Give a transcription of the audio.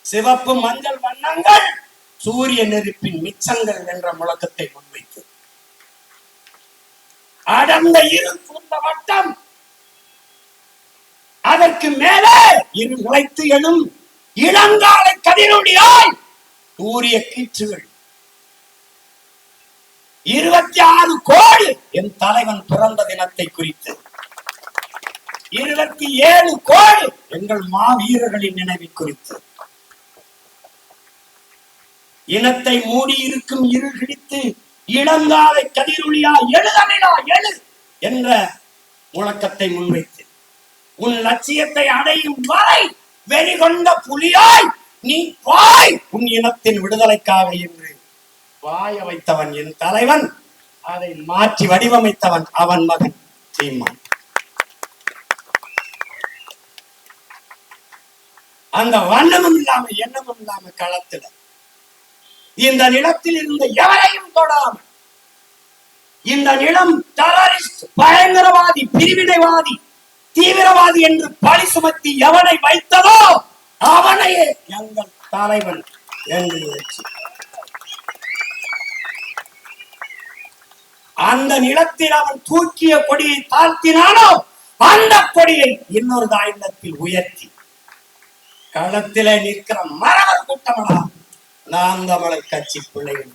சிவப்பு மஞ்சள் வண்ணங்கள் சூரிய நெருப்பின் மிச்சங்கள் என்ற முழக்கத்தை முன்வைத்து அடர்ந்த இருள் சூழ்ந்த வட்டம், அதற்கு மேலே இரு முளைத்து எழும் இளங்காலை கதிரொளியாய் சூரிய கீற்றுகள் 26 கோடி என் தலைவன் பிறந்த தினத்தை குறித்து 27 கோடி எங்கள் மாவீரர்களின் நினைவை குறித்து இனத்தை மூடி இருக்கும் இருள் கிழித்து இளங்காலை கதிரொளியா எழுதமிழா எழு என்ற முழக்கத்தை முன்வைத்து உன் லட்சியத்தை அடையும் வரை வெறிகொண்ட புலியாய் நீ பாய் உன் இனத்தின் விடுதலைக்காக என்று வாய வைத்தவன் என் தலைவன். அதை மாற்றி வடிவமைத்தவன் அவன் மகன் சீமான். அந்த வண்ணமும் இல்லாம எண்ணமும் இல்லாம களத்துல இந்த நிலத்தில் இருந்த எவரையும் தொடாமல் இந்த நிலம் டெரரிஸ்ட், பயங்கரவாதி, பிரிவினைவாதி, தீவிரவாதி என்று பழி சுமத்தி எவனை வைத்ததோ அவனையே எங்கள் தலைவன் என்று அந்த நிலத்தில் அவன் தூக்கிய கொடியை தாழ்த்தினானோ அந்த கொடியை இன்னொரு தாயினத்தில் உயர்த்தி களத்திலே நிற்கிற மரவர் கூட்டமடா நாம் தமிழர் கட்சி பிள்ளைகள்.